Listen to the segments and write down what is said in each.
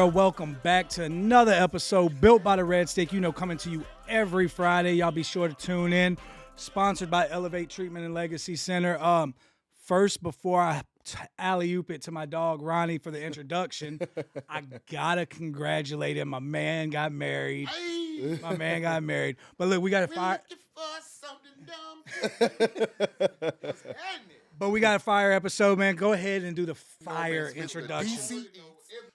world. Welcome back to another episode built by the Red Stick. You know, coming to you every Friday. Y'all be sure to tune in. Sponsored by Elevate Treatment and Legacy Center. First, before I alley-oop it to my dog Ronnie for the introduction, I gotta congratulate him. My man got married. Hey. My man got married. But look, we got to fire. But we got a fire episode, man. Go ahead and do the fire introduction. DCE.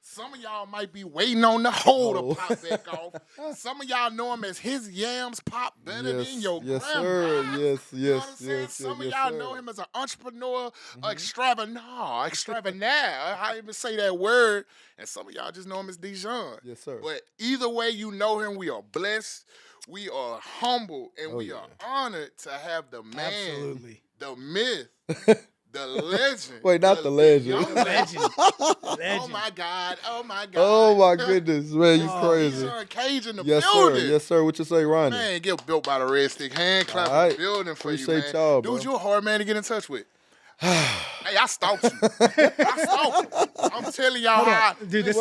Some of y'all might be waiting on the hole to pop back off. Some of y'all know him as his yams pop better than your grandma. Sir. Yes, You know what I'm saying? Some of y'all know him as an entrepreneur, extraordinaire. I didn't even say that word. And some of y'all just know him as Dijon. Yes, sir. But either way you know him, we are blessed, we are humble, and we are honored to have the man, Absolutely. the myth, the legend. Wait, not the legend. young Legend. Oh my God. Oh my goodness, man, you crazy. Dijon Cage in the Yes, building. sir. Yes, sir. What you say, Ronnie? Man, get built by the Red Stick. Hand clap All right. in the building for Appreciate you, man. y'all, bro. Dude, you a hard man to get in touch with. Hey, I stalked you. I'm telling y'all how. Dude, this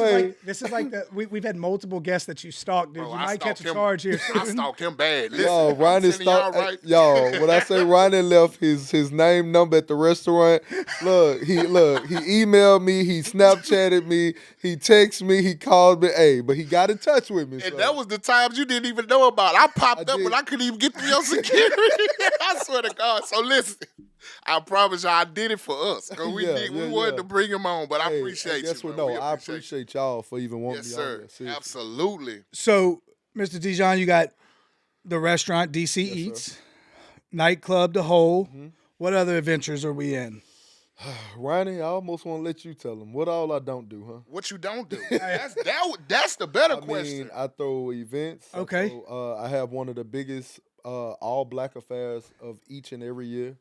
is like the we've had multiple guests that you stalked, dude. Bro, You I might catch stalked a him. charge here I soon. stalked him bad. Listen, Yo, Ronnie I'm telling y'all, stalked. right? Yo, when I say Ronnie left his name number at the restaurant, look, he emailed me, he Snapchatted me, he texted me, he called me, but he got in touch with me. And so. that was the times you didn't even know about. I popped I up did. when I couldn't even get through your security. I swear to God. So listen, I promise y'all I did it for us. Because we wanted to bring him on, but I appreciate guess you. what? Bro. No, We I appreciate appreciate y'all for even you. wanting Yes, me sir. on here. Seriously. Absolutely. So, Mr. Dijon, you got the restaurant DC Yes, Eats, nightclub The Hole. What other adventures are we in? Ronnie, I almost want to let you tell him what all I don't do, huh? What you don't do. That's the better question. I mean, I throw events. Okay. I have one of the biggest all black affairs of each and every year.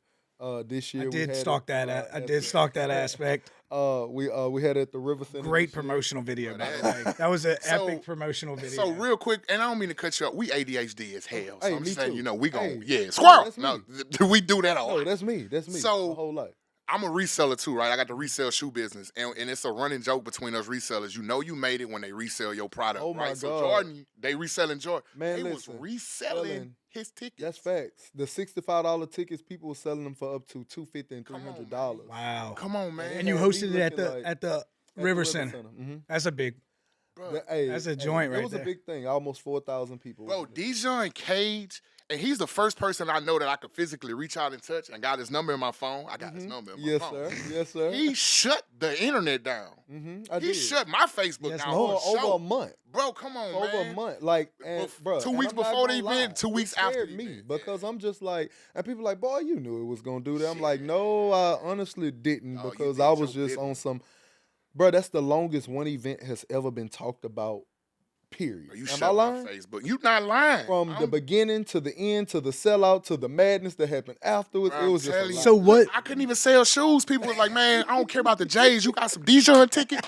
This year I we did had stalk it, that. I at did the- stalk that aspect. We had it at the River Center. Great this year. promotional video, by the way. That was an So- epic promotional video. So real quick, and I don't mean to cut you up. We ADHD as hell. So Hey, I'm me just saying, too. we gon' Hey, squirrel. that's No, me. we do that a lot. No, that's me. That's me. So- my whole life. I'm a reseller too, right? I got the resale shoe business, and it's a running joke between us resellers. You know you made it when they resell your product, Oh, my right? So God. Jordan, they reselling Jordan. Man, they listen, was reselling his tickets. That's facts. The $65 tickets, people were selling them for up to $250 and Come on, $300. Wow. Come on, man. And you had hosted me it at the looking like- at the At the River Center. Mhm. That's a big. Bro, That's a joint right It was there. a big thing. Almost 4,000 people. bro, was in it. Dijon Cage, and he's the first person I know that I could physically reach out and touch, and got his number in my phone. I got his number in my Yes, phone. sir. Yes, sir. He shut the internet down. I He did. shut my Facebook Yes, down Lord. for over sure. a month. Bro, come on, man. Over a month, like, and bro, 2 and weeks I'm not before the gonna lie, event, 2 weeks it after scared the me event. because I'm just like, and people like, boy, you knew it was gonna do that. I'm like, no, I honestly didn't Oh, you because did I was your just business. on some, bro. That's the longest one event has ever been talked about. Period. You Am shut I my lying? Facebook. You not lying. From the I'm- beginning to the end to the sellout to the madness that happened afterwards, Bro, it I'm was just a telling lot. you. So what? I couldn't even sell shoes. People was like, man, I don't care about the J's. You got some Dijon tickets?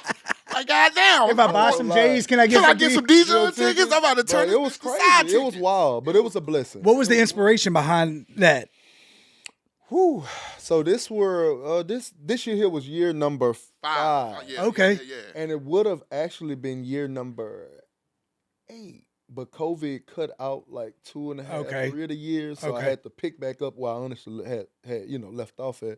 Like, goddamn. If I buy some J's, can I get Can I some get some D? Dijon tickets? I'm about to Bro, turn it was this to side crazy. It was tickets. wild, but it was a blessing. What was the inspiration behind that? Whew. So this year here was year number 5. Oh, yeah, Okay. Yeah. And it would have actually been year number 8, but COVID cut out like 2.5, Okay. 3 of the years, so I Okay. had to pick back up where I honestly had left off at.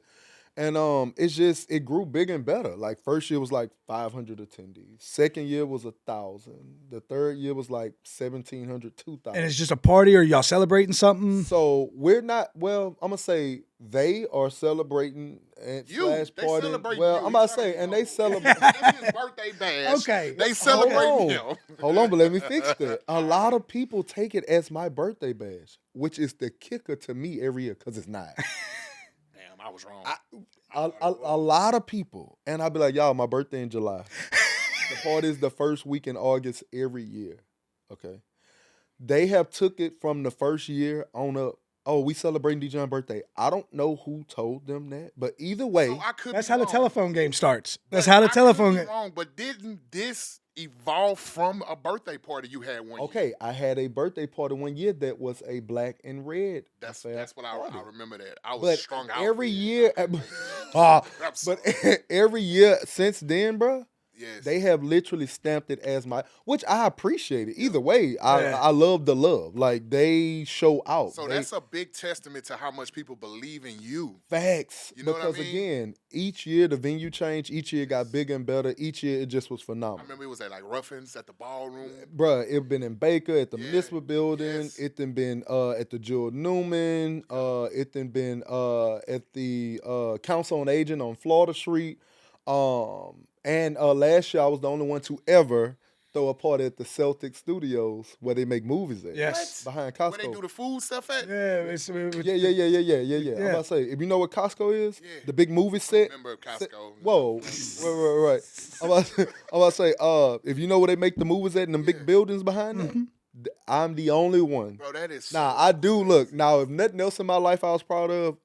And it grew bigger and better. Like first year was like 500 attendees. Second year was 1,000. The third year was like 1,700, 2,000. And it's just a party, or y'all celebrating something? So we're not. Well, I'm gonna say they are celebrating and You, slash they partying. celebrate Well, you. I'm about to He's say, trying and to they be celebrate. It's his birthday bash. Okay. They celebrate him. Hold on, but let me fix that. A lot of people take it as my birthday bash, which is the kicker to me every year because it's not. Damn, I was wrong. A lot of people, and I'll be like, y'all, my birthday in July. The party is the first week in August every year. Okay. They have took it from the first year on up. Oh, we celebrating Dijon's birthday. I don't know who told them that, but either way, So I could That's be how the wrong. telephone game starts. That's But how the I could telephone be game. wrong, but didn't this evolve from a birthday party you had one year? okay, I had a birthday party one year that was a black and red. That's affair what I party. remember that. I was But strung out. every then. year, I'm but every year since then, bro, Yes. They have literally stamped it as my, which I appreciate it. Either way, I love the love. Like, they show out. So that's a big testament to how much people believe in you. Facts. You know because, what I mean? again, each year the venue changed. Each year it got bigger and better. Each year it just was I phenomenal. remember it was at like Ruffins at the ballroom. Bruh, it been in Baker at the Municipal Building. Yes. It done been at the Jewel Newman. It done been at the Council on Aging on Florida Street. And last year I was the only one to ever throw a party at the Celtic Studios where they make movies at. Yes. Behind Costco. Where they do the food stuff at? Yeah. I'm about to say, if you know what Costco is, the big movie set. I remember Costco. Whoa, right. I'm about to say, if you know where they make the movies at in them big buildings behind them, I'm the only one. Bro, that is. Now, I do look. Now, if nothing else in my life I was proud of,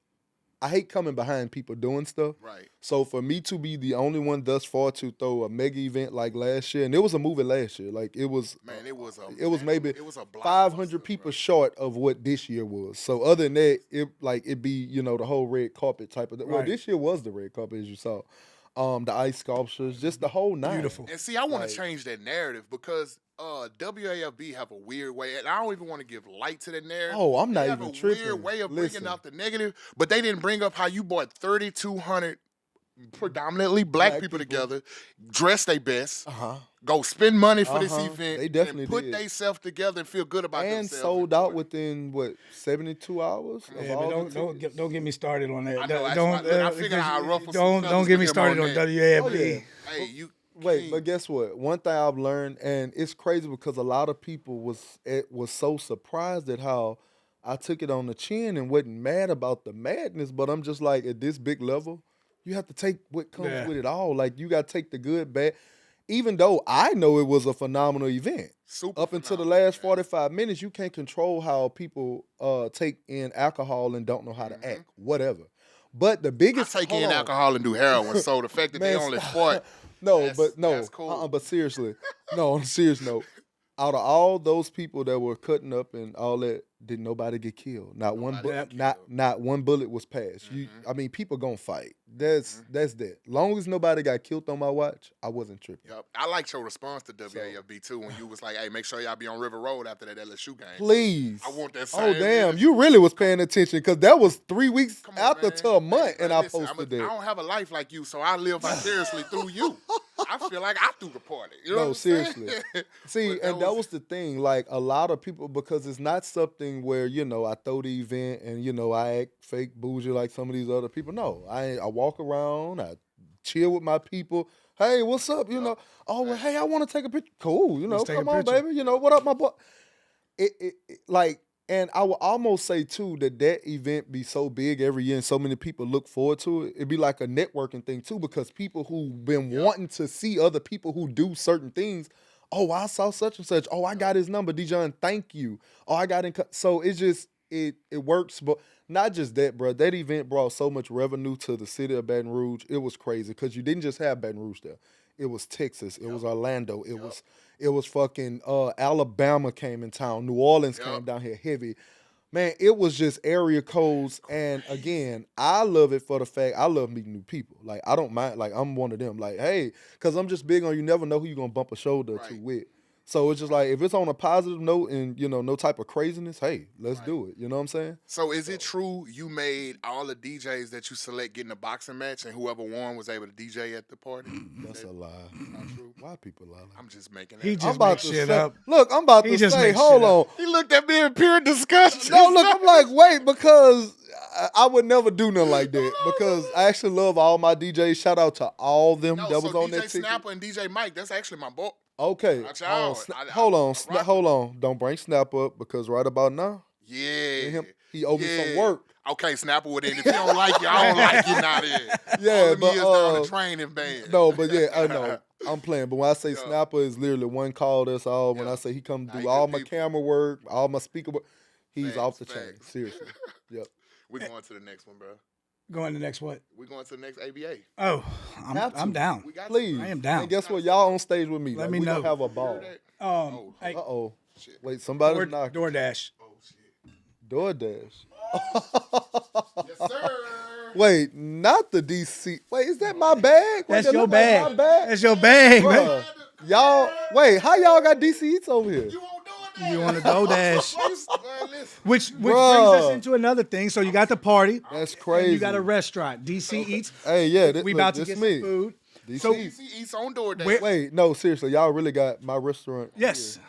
I hate coming behind people doing stuff. Right. So for me to be the only one thus far to throw a mega event like last year, and it was a movie last year, like it was. Man, it was maybe it was a 500 people short of what this year was. So other than that, it'd be the whole red carpet type of. Well, this year was the red carpet as you saw. The ice sculptures, just the whole night. Beautiful. And see, I want to change that narrative because WAFB have a weird way, and I don't even want to give light to that narrative. Oh, I'm not they even have a tripping. Weird way of bringing out the negative, but they didn't bring up how you brought 3,200 predominantly black people together, dress their best, go spend money for this event, they definitely and put did. themselves together and feel good about themselves. And sold out within 72 hours. Yeah, but don't get me started on that. I know, I figured I'd ruffle some don't feathers get me with him started on that. WAFB. Oh, yeah. Hey, you. Wait, but guess what? One thing I've learned, and it's crazy because a lot of people was so surprised at how I took it on the chin and wasn't mad about the madness, but I'm just like, at this big level, you have to take what comes with it all. Like, you got to take the good, bad. Even though I know it was a phenomenal event. Up until the last 45 minutes, you can't control how people take in alcohol and don't know how to act, whatever. But the biggest... I take in alcohol and do heroin, so the fact that they only fought... That's cool. But seriously, no, on a serious note, out of all those people that were cutting up and all that, did nobody get killed? Not one bullet was passed. I mean, people gonna fight. That's that. Long as nobody got killed on my watch, I wasn't tripping. Yep. I liked your response to WAFB too when you was like, "Hey, make sure y'all be on River Road after that LSU game." Please. I want that. Oh damn, you really was paying attention because that was 3 weeks after to a month, and I posted that. I don't have a life like you, so I live vicariously through you. I feel like I threw the party. You know what I'm seriously. saying? See, and that was the thing. Like, a lot of people, because it's not something where, I throw the event and, I act fake bougie like some of these other people. No, I walk around, I chill with my people. Hey, what's up? Oh, well, hey, I want to take a picture. Cool. Come on, baby. What up, my boy? And I would almost say, too, that event be so big every year and so many people look forward to it. It'd be like a networking thing, too, because people who've been wanting to see other people who do certain things, oh, I saw such and such. Oh, I got his number. Dijon, thank you. Oh, I got in. So it's just, it works. But not just that, bro. That event brought so much revenue to the city of Baton Rouge. It was crazy because you didn't just have Baton Rouge there. It was Texas. It was Orlando. It was fucking Alabama came in town. New Orleans came down here heavy. Man, it was just area codes. And again, I love it for the fact I love meeting new people. Like, I don't mind. Like, I'm one of them. Like, hey, because I'm just big on you never know who you're going to bump a shoulder to with. So it's just like, if it's on a positive note and, no type of craziness, hey, let's do it. You know what I'm saying? So is it true you made all the DJs that you select get in a boxing match and whoever won was able to DJ at the party? That's a lie. Not true. Why people lie? I'm just making that He up. just makes shit up. Look, I'm about to say, hold on. He looked at me in pure disgust. No, look, I'm like, wait, because I would never do nothing like that because I actually love all my DJs. Shout out to all of them that was on that ticket. DJ Snapper and DJ Mike, that's actually my boy. Okay. Hold on. Don't bring Snap up because right about now, he owed me some work. Okay, Snapper with it. If you don't like you, I don't like you not in. Yeah, but down the training band. No, but yeah, I know. I'm playing. But when I say Snapper is literally one call, that's all. When I say he come do all my camera work, all my speaker work, he's off the chain. Seriously. Yep. We're going to the next one, bro. Going to the next what? We're going to the next ABA. Oh, I'm down. Please. I am down. And guess what? Y'all on stage with me. Let me know. We gonna have a ball. Uh-oh. Shit. Wait, somebody's knocking. DoorDash. Oh, shit. DoorDash. Yes, sir. Wait, not the DC. Wait, is that my bag? Wait, That's that your look like bag. my bag? That's your bag, man. Bruh, y'all, wait, how y'all got DC Eats over here? You won't do it. You on the DoorDash. Man, listen. Which brings Bruh. us into another thing. So you got the party. That's And crazy. you got a restaurant. DC Eats. Hey, yeah, We about to this get me. some food. DC So- Eats. DC Eats on DoorDash. Where- Wait, no, seriously, y'all really got my restaurant. Yes. here.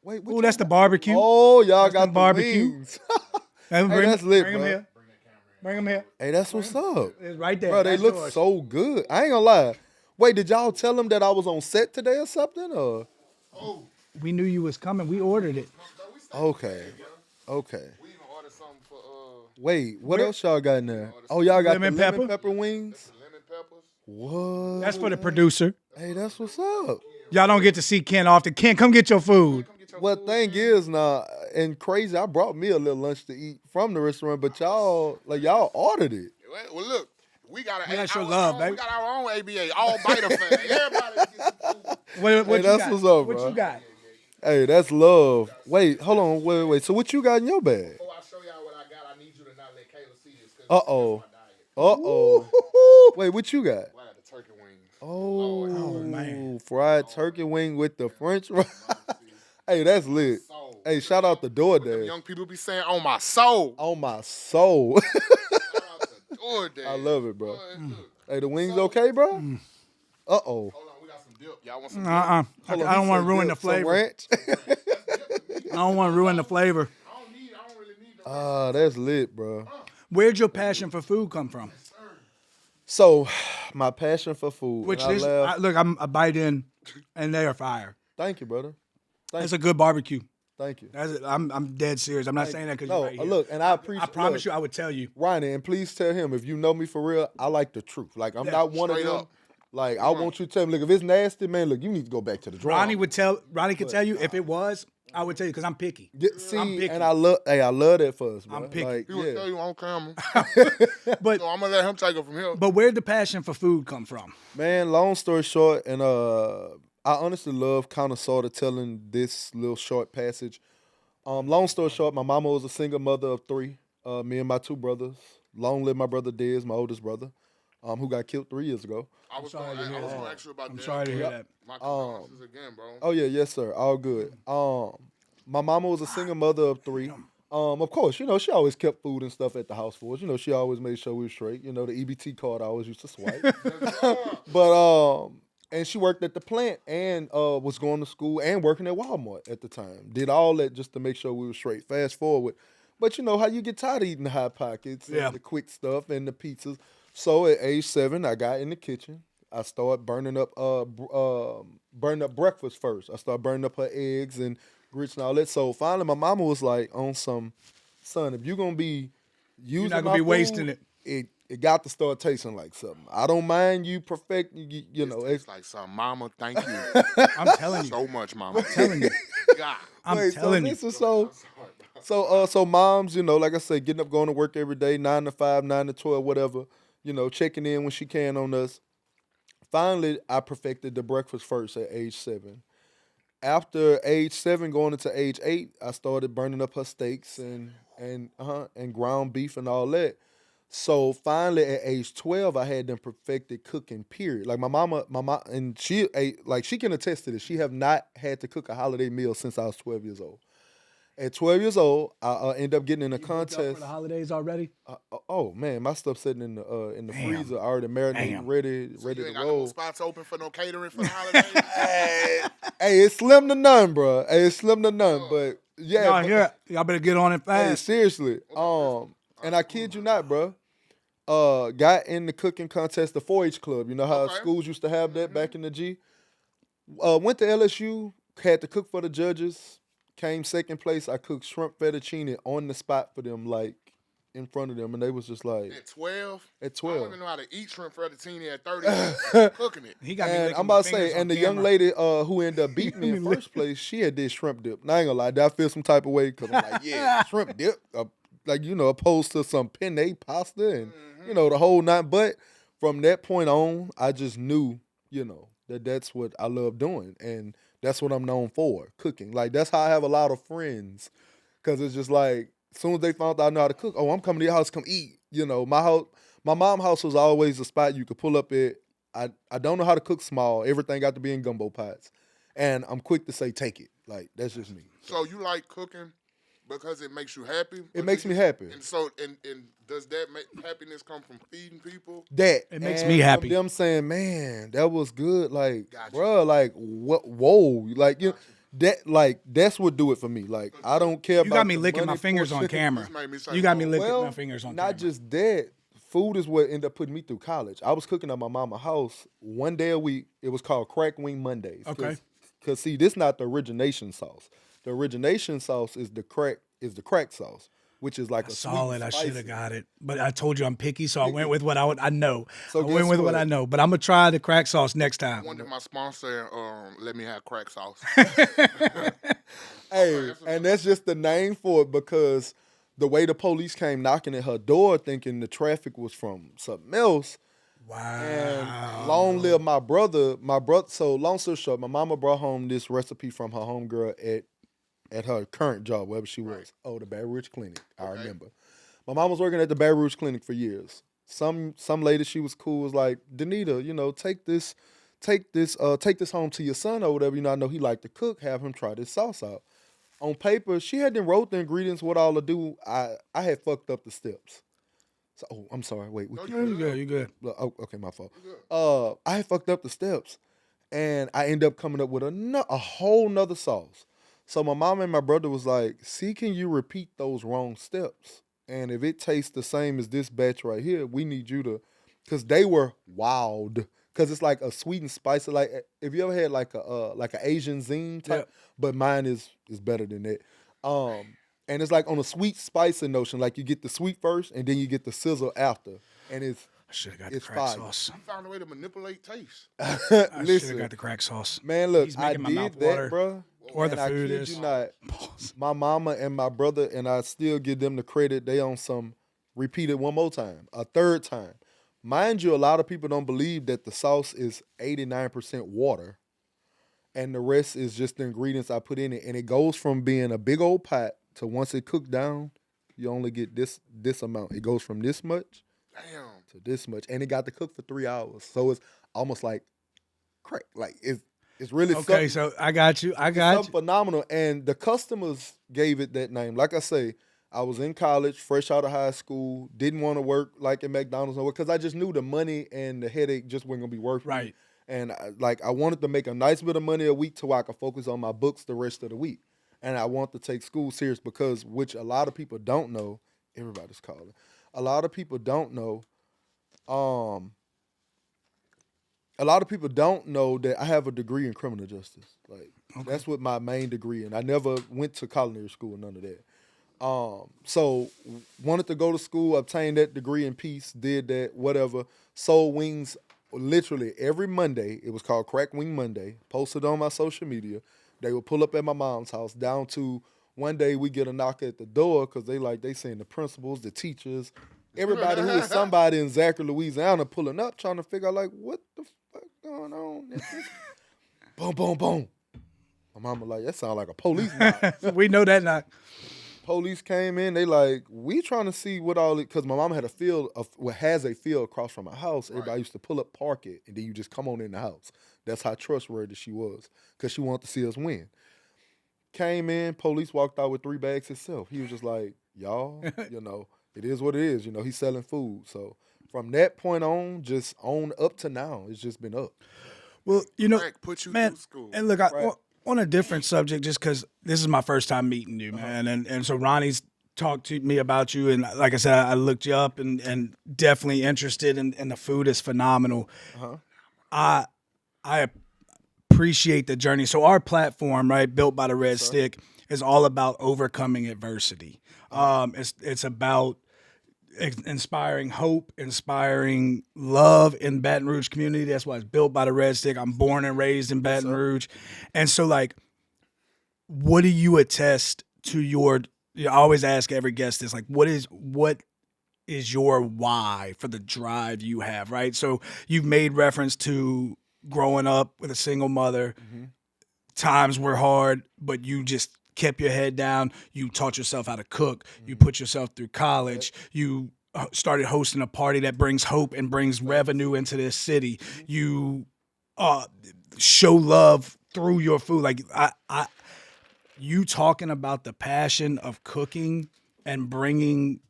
Wait, Oh, that's the barbecue. Oh, y'all That's got the the barbecue. wings. And Hey, that's lit, bring bro. them here. Bring them here. Hey, that's what's up. It's right there. Bro, they That's look yours. so good. I ain't gonna lie. Wait, did y'all tell them that I was on set today or something? Or We knew you was coming. We ordered it. okay, okay. We even ordered something for Wait, what else y'all got in there? Oh, y'all got Lemon the lemon pepper? pepper wings. lemon peppers. What? That's for the producer. Hey, that's what's up. Y'all don't get to see Ken often. Ken, come get your food. Well, thing is, now, and crazy, I brought me a little lunch to eat from the restaurant, but y'all ordered it. Well, look, we got show our love, own, baby. We got our own ABA, all biter fans. Everybody gets some food. What you that's got? what's up, What bro. you got? Hey, that's love. Wait, hold on, wait. So what you got in your bag? Before I show y'all what I got, I need you to not let Kayla see this. Uh-oh. This is my diet. Wait, what you got? I got the turkey wings. Oh, man. fried turkey wing with the French fries. Hey, that's lit. Soul. Hey, shout out to Them DoorDash. young people be saying, on my soul. On my soul. Shout out to DoorDash. I love it, bro. Boy, look. Hey, the wings okay, bro? Uh-oh. Hold on, we got some dip. Y'all want some dip? I Hold on, don't he want said to ruin the dip, some flavor. ranch? I don't want to ruin the flavor. I don't really need the Ah, that's lit, bro. Where'd your passion for food come from? So, my passion for food. Which and I this, laugh- look, I'm a bite in, and they are fire. Thank you, brother. It's a good barbecue. Thank you. That's it. I'm dead serious. I'm not saying that because No, you're right here. look, and I appreciate. I promise you, I would tell you. Ronnie, and please tell him if you know me for real, I like the truth. Like I'm not one of straight them. up. Like I want you to tell me, look, if it's nasty, man, look, you need to go back to the drawing. Ronnie could tell you if it was. I would tell you because I'm picky. See, I'm picky. and I love that for us, bro. I'm picky. Like, He will tell yeah. you on camera. But So I'm gonna let him take it from here. but where'd the passion for food come from? Man, long story short, and I honestly love kind of sort of telling this little short passage. Long story short, my mama was a single mother of 3. Me and my 2 brothers. Long live my brother Dez, my oldest brother, who got killed 3 years ago. I was gonna ask you about I'm that. sorry to hear that. My condolences again, bro. Oh yeah, yes sir, all good. My mama was a single mother of 3. Of course, you know she always kept food and stuff at the house for us. You know she always made sure we were straight. You know the EBT card I always used to swipe. But and she worked at the plant and was going to school and working at Walmart at the time. Did all that just to make sure we were straight. Fast forward, but you know how you get tired of eating the Hot Pockets, Yeah. and the quick stuff and the pizzas. So at age 7, I got in the kitchen. I started burning up breakfast first. I started burning up her eggs and grits and all that. So finally, my mama was like, "On some, son, if you're gonna be using, not gonna my be food, wasting it." It got to start tasting like something. I don't mind you perfect. You know, It's like some mama, thank you I'm telling you. so much, mama. telling you. God. I'm Wait, telling so you. this is so moms, you know, like I said, getting up, going to work every day, 9 to 5, 9 to 12, whatever, you know, checking in when she can on us. Finally, I perfected the breakfast first at age 7. After age 7, going into age 8, I started burning up her steaks and ground beef and all that. So finally, at age 12, I had them perfected cooking. Period. Like my mom, and she ate, like she can attest to this. She have not had to cook a holiday meal since I was 12 years old. At 12 years old, I end up getting in a You booked up contest. for the holidays already? Oh man, my stuff sitting in the Damn. freezer, already marinated, Damn. ready You to ain't got no roll. spots open for no catering for the holidays. Hey, it's slim to none, bro. Hey, it's slim to none. But yeah, Y'all but- here? Y'all better get on it hey, fast. seriously. And I kid you not, bro. Got in the cooking contest, the 4-H club. You know how Okay. schools used to have that back in the G. Went to LSU, had to cook for the judges. Came second place. I cooked shrimp fettuccine on the spot for them, like in front of them, and they was just like At 12? at I 12. don't even know how to eat shrimp fettuccine at 30. Cooking it. He got me And licking I'm about to my fingers say, on and the young camera. lady who ended up beating me in first place, she had did shrimp dip. Now I ain't gonna lie, did I feel some type of way? Because I'm like, yeah, shrimp dip. Like, you know, opposed to some penne pasta and, you know, the whole nine. But from that point on, I just knew, you know, that's what I love doing. And that's what I'm known for, cooking. Like, that's how I have a lot of friends. Because it's just like, as soon as they found out I know how to cook, oh, I'm coming to your house, come eat. You know, my My mom's house was always a spot you could pull up at. I don't know how to cook small. Everything got to be in gumbo pots. And I'm quick to say, take it. Like, that's just me. So you like cooking because it makes you happy? It makes me happy. And so, and does that happiness come from feeding people? That. It makes me happy. Them saying, man, that was good. Like, Gotcha. bro, like, what? Whoa. Like, you know, that's what do it for me. Like, I don't care about You got me the licking money my fingers on portion. camera. This made me say, You got me oh, licking Well, my fingers on not camera. just that. Food is what ended up putting me through college. I was cooking at my mama's house one day a week. It was called Crack Wing Mondays. Okay. Because see, this not the origination sauce. The origination sauce is the crack sauce, which is like a Solid. I should have spicy. got it, but I told you I'm picky, so I went with what I know. So I went guess with what what? I know, but I'm gonna try the crack sauce next time. One day my sponsor let me have crack sauce. Hey, and that's just the name for it because the way the police came knocking at her door thinking the traffic was from something else. Wow. And long live my brother. So long story short, my mama brought home this recipe from her homegirl at her current job, wherever she was. Oh, the Baton Rouge Clinic. I remember. My mom was working at the Baton Rouge Clinic for years. Some lady, she was cool, was like, Danita, you know, take this home to your son or whatever. You know, I know he liked to cook. Have him try this sauce out. On paper, she hadn't wrote the ingredients, what all to do. I had fucked up the steps. So, I'm sorry. Wait. You good? You good? Oh, okay, my fault. I had fucked up the steps, and I ended up coming up with a whole nother sauce. So my mom and my brother was like, "See, can you repeat those wrong steps? And if it tastes the same as this batch right here, we need you to," because they were wild. Because it's like a sweet and spicy. Like if you ever had like an Asian zine type, but mine is better than that. And it's like on a sweet spicy notion. Like you get the sweet first, and then you get the sizzle after, and I should have got the crack fire. sauce. You found a way to manipulate taste. I should have Listen, got the crack sauce. man, look, He's I making my mouth did that, water. bro. Or the and food I kid is. you not, my mama and my brother, and I still give them the credit. They on some repeat it one more time, a third time. Mind you, a lot of people don't believe that the sauce is 89% water, and the rest is just the ingredients I put in it. And it goes from being a big old pot to once it cooked down, you only get this amount. It goes from this much Damn. to this much, and it got to cook for 3 hours. So it's almost like crack. Like it's really Okay, something. so I got you. I It's got something you. phenomenal, and the customers gave it that name. Like I say, I was in college, fresh out of high school, didn't want to work like at McDonald's because I just knew the money and the headache just wasn't gonna be worth it. Right. And I wanted to make a nice bit of money a week to where I could focus on my books the rest of the week. And I want to take school serious because, which a lot of people don't know, everybody's calling. A lot of people don't know. A lot of people don't know that I have a degree in criminal justice. Like that's what my main degree, and I never went to culinary school or none of that. So wanted to go to school, obtained that degree in peace, did that, whatever. Sold wings literally every Monday. It was called Crack Wing Monday. Posted on my social media. They would pull up at my mom's house down to one day we get a knock at the door because they saying the principals, the teachers, everybody who is somebody in Zachary, Louisiana pulling up trying to figure out like what the fuck going on. Boom, boom, boom. My mama like, that sound like a police knock. We know that now. Police came in, they like, we trying to see what all it, because my mama had a field has a field across from my house. Everybody used to pull up, park it, and then you just come on in the house. That's how trustworthy she was, because she wanted to see us win. Came in, police walked out with 3 bags himself. He was just like, y'all, it is what it is. He's selling food. So from that point on, just on up to now, it's just been up. Well, Crack put you man, through school. and look, on a different subject, just because this is my first time meeting you, man, and so Ronnie's talked to me about you, and like I said, I looked you up and definitely interested, and the food is phenomenal. I appreciate the journey. So our platform, right, Built by the Red Stick, is all about overcoming adversity. It's about inspiring hope, inspiring love in Baton Rouge community. That's why it's Built by the Red Stick. I'm born and raised in Baton Rouge. And so, like, what do you attest to I always ask every guest this, like, what is your why for the drive you have, right? So you've made reference to growing up with a single mother. Times were hard, but you just kept your head down. You taught yourself how to cook. You put yourself through college. You started hosting a party that brings hope and brings revenue into this city. You show love through your food. Like you talking about the passion of cooking and bringing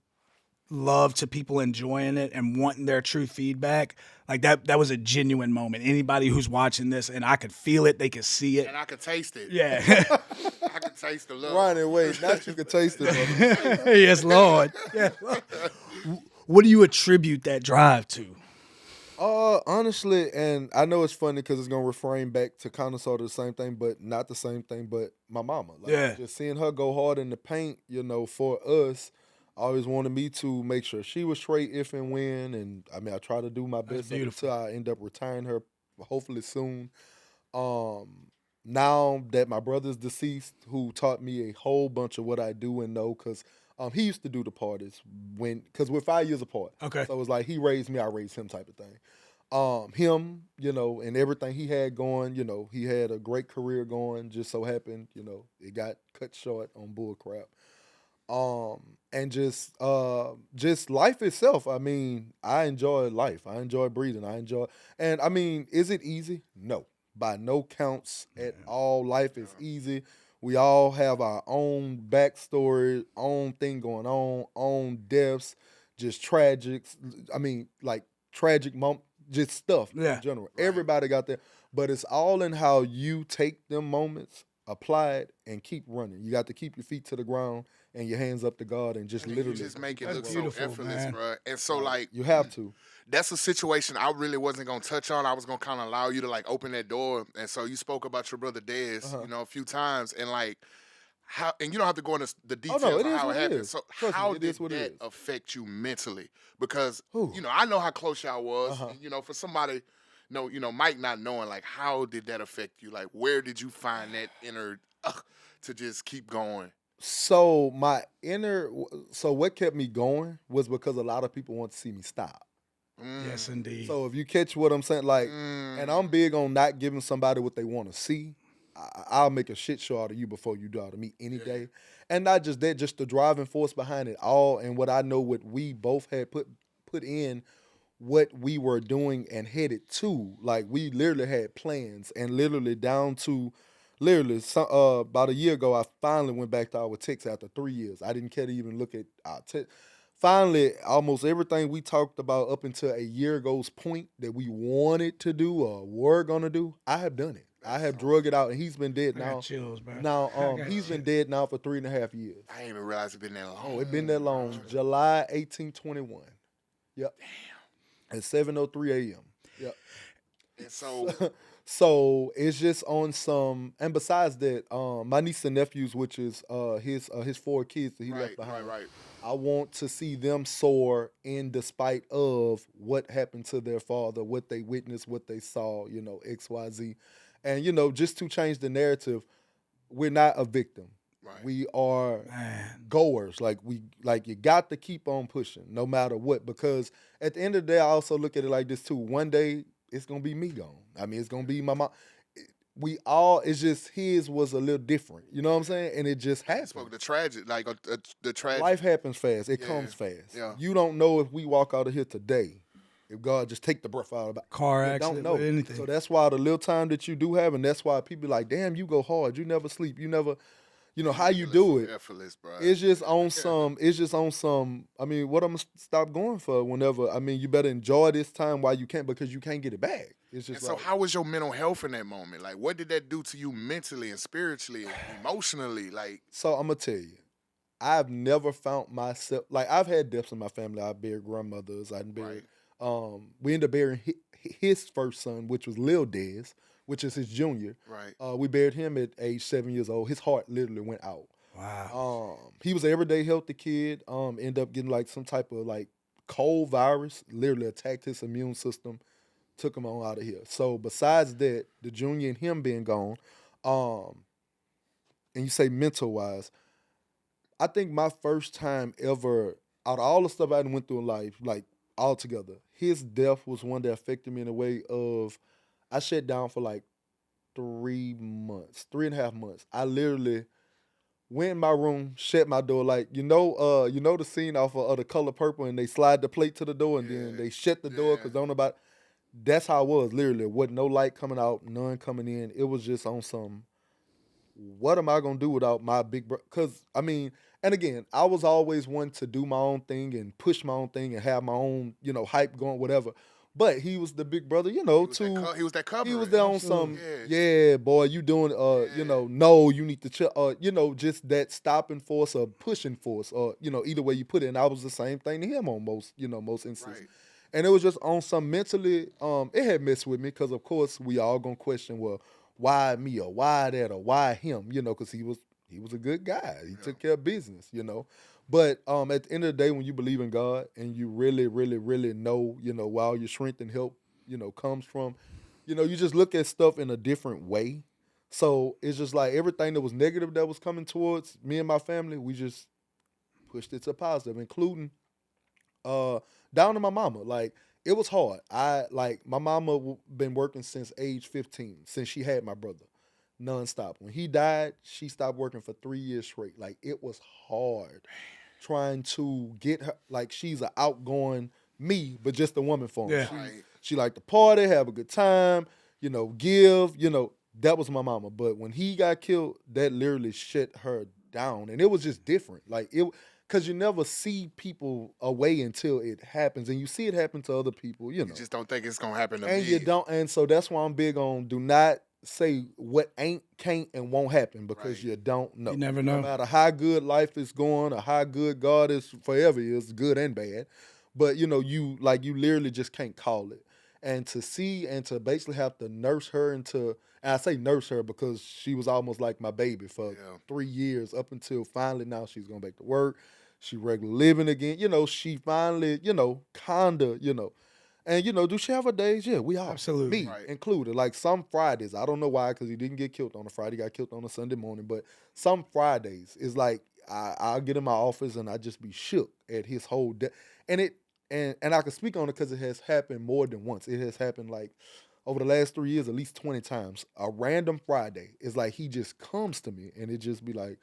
love to people enjoying it and wanting their true feedback. Like that was a genuine moment. Anybody who's watching this, and I could feel it, they could see it. And I could taste it. Yeah. I could taste the love. Ronnie, wait, not you could taste it, brother. Yes, Lord. Yeah. What do you attribute that drive to? Honestly, and I know it's funny because it's gonna refrain back to kind of sort of the same thing, but not the same thing. But my mama, like, Yeah. just seeing her go hard in the paint, for us, always wanted me to make sure she was straight if and when, and I mean, I try to do my best up beautiful. until I end up retiring her, hopefully soon. Now that my brother's deceased, who taught me a whole bunch of what I do and know, because he used to do the parties because we're 5 years apart. Okay. So it was like he raised me, I raised him type of thing. Him, and everything he had going, he had a great career going. Just so happened, it got cut short on bull crap. And just life itself. I mean, I enjoy life. I enjoy breathing. And I mean, is it easy? No, by no counts at all. Life is easy. We all have our own backstory, own thing going on, own deaths, just tragics. I mean, like tragic just stuff in general. Right. Everybody got there, but it's all in how you take them moments, apply it, and keep running. You got to keep your feet to the ground and your hands up to God, and just literally you just make it look so effortless, man. bro. And so, like, you have to. That's a situation I really wasn't gonna touch on. I was gonna kind of allow you to like open that door. And so you spoke about your brother Dez, a few times, and like how, and you don't have to go into the details of how it happened. So how did that affect you mentally? Because I know how close y'all was. And, for somebody, Mike not knowing, like, how did that affect you? Like, where did you find that inner to just keep going? So what kept me going was because a lot of people want to see me stop. Yes, indeed. So if you catch what I'm saying, like, and I'm big on not giving somebody what they want to see. I'll make a shit show out of you before you do out of me any day. And not just that, just the driving force behind it all, and what I know what we both had put in, what we were doing and headed to. Like, we literally had plans, and literally down to about a year ago, I finally went back to our text after 3 years. I didn't care to even look at our text. Finally, almost everything we talked about up until a year ago's point that we wanted to do or were gonna do, I have done it. I have drug it out, and he's been dead now. I got chills, bro. Now, he's been dead now for 3.5 years. I didn't even realize it's been that long. Oh, it's been that long. July 1821. Yep. Damn. At 7:03 a.m. Yep. And so, so it's just on some. And besides that, my niece and nephews, which is his 4 kids that he left behind. Right. I want to see them soar in despite of what happened to their father, what they witnessed, what they saw, X, Y, Z. And, just to change the narrative, we're not a victim. Right. We are goers. Like, you got to keep on pushing no matter what, because at the end of the day, I also look at it like this too. One day, it's going to be me gone. I mean, it's going to be my mom. It's just his was a little different. You know what I'm saying? And it just happened. Spoke the tragic, like the tragic. Life happens fast. It comes fast. Yeah. You don't know if we walk out of here today, if God just take the breath out of it. Car accident, don't know anything. So that's why the little time that you do have, and that's why people like, damn, you go hard. You never sleep. You never, how you do it. Effortless, bro. It's just on some. I mean, what I'm gonna stop going for whenever. I mean, you better enjoy this time while you can, because you can't get it back. It's just. And so, how was your mental health in that moment? Like, what did that do to you mentally and spiritually and emotionally? Like, so I'm gonna tell you, I've never found myself like, I've had deaths in my family. I've buried grandmothers. I've buried. We ended up burying his first son, which was Lil Dez, which is his junior. Right. We buried him at age 7 years old. His heart literally went out. Wow. He was an everyday healthy kid. Ended up getting like some type of like cold virus, literally attacked his immune system, took him on out of here. So besides that, the junior and him being gone, and you say mental wise, I think my first time ever, out of all the stuff I went through in life, like altogether, his death was one that affected me in a way of, I shut down for like 3 months, 3.5 months. I literally went in my room, shut my door. Like, you know the scene off of The Color Purple, and they slide the plate to the door, and then they shut the door because don't know about. That's how it was, literally. There wasn't no light coming out, none coming in. It was just on some, what am I going to do without my big brother? Because, I mean, and again, I was always one to do my own thing and push my own thing and have my own, hype going, whatever. But he was the big brother, he was that cover. He was there on some, boy, you doing, no, you need to, just that stopping force or pushing force, or, either way you put it. And I was the same thing to him on most instances. Right. And it was just on some mentally, it had messed with me because, of course, we all going to question, well, why me or why that or why him, because he was a good guy. He took care of business, But at the end of the day, when you believe in God and you really, really, really know, where all your strength and help, comes from, you just look at stuff in a different way. So it's just like everything that was negative that was coming towards me and my family, we just pushed it to positive, including down to my mama. Like, it was hard. My mama been working since age 15, since she had my brother, nonstop. When he died, she stopped working for 3 years straight. Like, it was hard trying to get her. Like, she's an outgoing me, but just a woman for me. Yeah. She liked to party, have a good time, give, that was my mama. But when he got killed, that literally shut her down. And it was just different. Like, because you never see people away until it happens, and you see it happen to other people. You just don't think it's gonna happen to me. And you don't, and so that's why I'm big on do not say what ain't, can't, and won't happen because you don't know. You never know. No matter how good life is going or how good God is forever is, good and bad, but you literally just can't call it. And to see and to basically have to nurse her into, and I say nurse her because she was almost like my baby for 3 years up until finally now she's going back to work. She regular living again. She finally, kinda, and, do she have her days? Yeah, we all. Absolutely. Me included. Like some Fridays, I don't know why, because he didn't get killed on a Friday. He got killed on a Sunday morning. But some Fridays is like I'll get in my office and I just be shook at his whole day. And I can speak on it because it has happened more than once. It has happened like over the last 3 years at least 20 times. A random Friday is like he just comes to me and it just be like,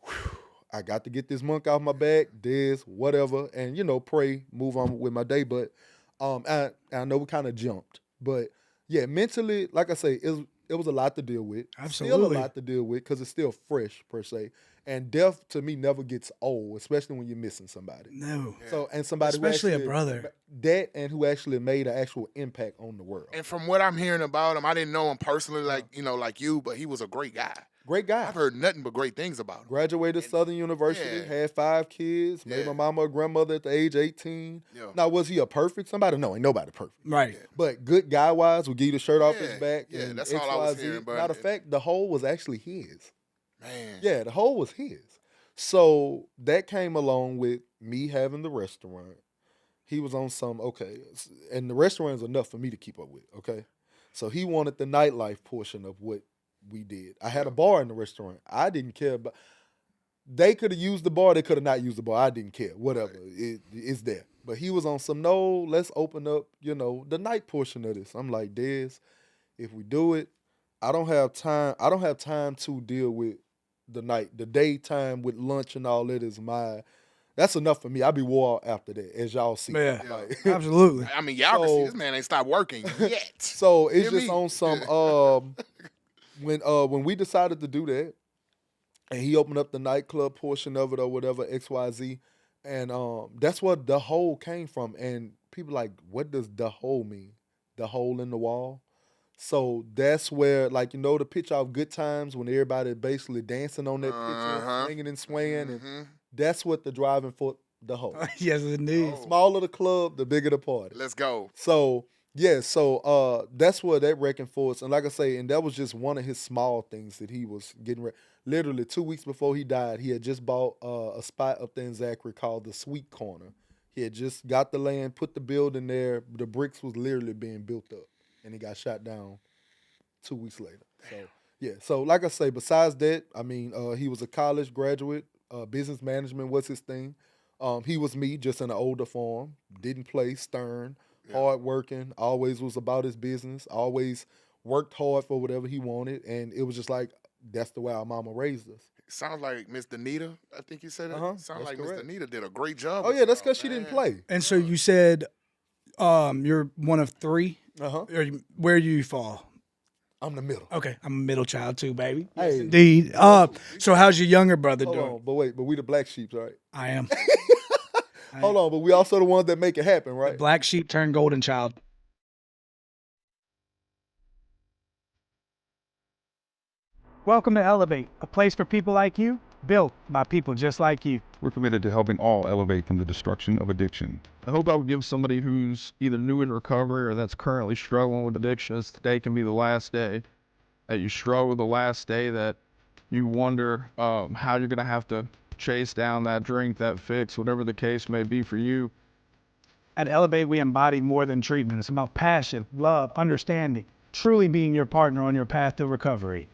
whew, I got to get this monk off my back, this, whatever, and, pray, move on with my day. But I know we kind of jumped. But, yeah, mentally, like I say, it was a lot to deal with. Absolutely. Still a lot to deal with because it's still fresh, per se. And death, to me, never gets old, especially when you're missing somebody. No. So, and somebody especially who actually, a brother. That and who actually made an actual impact on the world. And from what I'm hearing about him, I didn't know him personally like you, but he was a great guy. Great guy. I've heard nothing but great things about him. Graduated Southern University, had 5 kids, made my mama a grandmother at the age of 18. Yeah. Now, was he a perfect somebody? No, ain't nobody perfect. Right. Yeah. But good guy-wise, would give you the shirt off his back. Yeah, and that's all I was hearing. Matter of fact, the hole was actually his. Man. Yeah, the hole was his. So that came along with me having the restaurant. He was on some, and the restaurant is enough for me to keep up with, okay? So he wanted the nightlife portion of what we did. I had a bar in the restaurant. I didn't care about. They could have used the bar. They could have not used the bar. I didn't care. Whatever. It's there. But he was on some, no, let's open up, the night portion of this. I'm like, Dez, if we do it, I don't have time. I don't have time to deal with the night. The daytime with lunch and all that is that's enough for me. I'll be wore out after that, as y'all see. Yeah, like, absolutely. I mean, y'all can see this man ain't stopped working yet. So it's just on some, when we decided to do that, and he opened up the nightclub portion of it or whatever, XYZ, and that's what the hole came from. And people like, what does the hole mean? The hole in the wall? So that's where, like, the picture of Good Times when everybody basically dancing on that picture, swinging and swaying, and that's what the driving for the hole. Yes, indeed. The smaller the club, the bigger the party. Let's go. So, yeah, that's where that reckoned for us. And like I say, and that was just one of his small things that he was getting ready. Literally 2 weeks before he died, he had just bought a spot up there in Zachary called the Sweet Corner. He had just got the land, put the building there. The bricks was literally being built up. And he got shot down 2 weeks later. So, yeah. So, like I say, besides that, I mean, he was a college graduate. Business management was his thing. He was me, just in an older form. Didn't play, stern, hard-working, always was about his business, always worked hard for whatever he wanted. And it was just like, that's the way our mama raised us. Sounds like Miss Danita. I think you said it. Sounds like correct. Miss Danita did a great job. Oh yeah, that's because she didn't play. And so you said you're one of three. Where do you fall? I'm the middle. Okay, I'm a middle child too, baby. Hey. Yes, indeed. So how's your younger brother doing? Hold on, but we the black sheep, right? I am. Hold on, but we also the ones that make it happen, right? The black sheep turned golden child. Welcome to Elevate, a place for people like you, built by people just like you. We're committed to helping all elevate from the destruction of addiction. I hope I would give somebody who's either new in recovery or that's currently struggling with addictions, today can be the last day that you struggle, the last day that you wonder how you're going to have to chase down that drink, that fix, whatever the case may be for you. At Elevate, we embody more than treatment. It's about passion, love, understanding, truly being your partner on your path to recovery.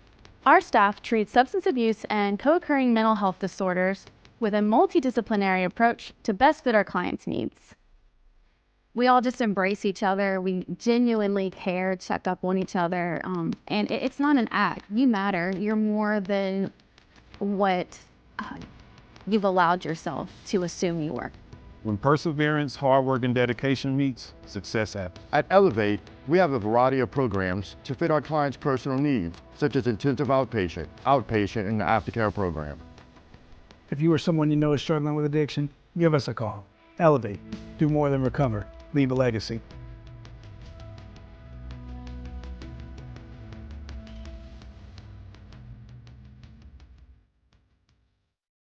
Our staff treats substance abuse and co-occurring mental health disorders with a multidisciplinary approach to best fit our clients' needs. We all just embrace each other. We genuinely care, check up on each other. And it's not an act. You matter. You're more than what you've allowed yourself to assume you were. When perseverance, hard work, and dedication meets, success happens. At Elevate, we have a variety of programs to fit our clients' personal needs, such as intensive outpatient, and the aftercare program. If you or someone you know is struggling with addiction, give us a call. Elevate. Do more than recover. Leave a legacy.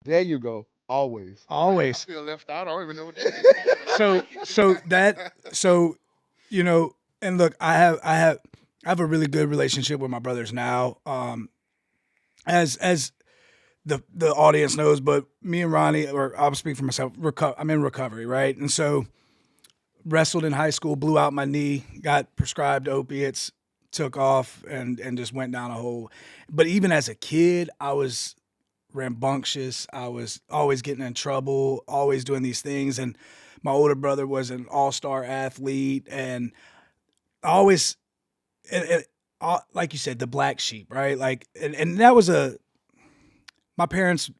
There you go. Always. Always. I feel left out. I don't even know what that is. So you know, and look, I have a really good relationship with my brothers now. As the audience knows, but me and Ronnie, or I'll speak for myself, I'm in recovery, right? And so wrestled in high school, blew out my knee, got prescribed opiates, took off and just went down a hole. But even as a kid, I was rambunctious. I was always getting in trouble, always doing these things. And my older brother was an all-star athlete, and always, like you said, the black sheep, right? Like, and that was my parents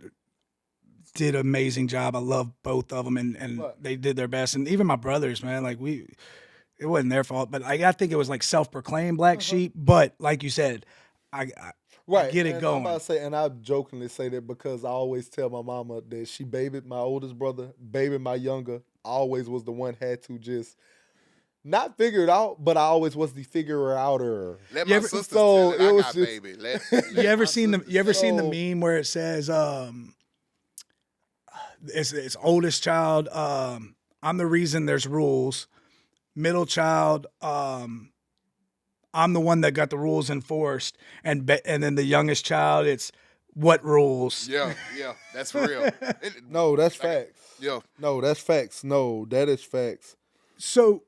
did an amazing job. I love both of them, and they did their best. And even my brothers, man, like it wasn't their fault, but I think it was like self-proclaimed black sheep. But like you said, I get it going. I'm about to say, and I jokingly say that because I always tell my mama that she babied my oldest brother, babied my younger. I always was the one had to just not figure it out, but I always was the figurer-outer. Let my sisters tell it. I got baby. You ever seen the meme where it says it's oldest child, I'm the reason there's rules. Middle child, I'm the one that got the rules enforced, and then the youngest child, it's what rules. Yeah, that's real. No, that's facts. Yeah. No, that's facts. No, that is facts. So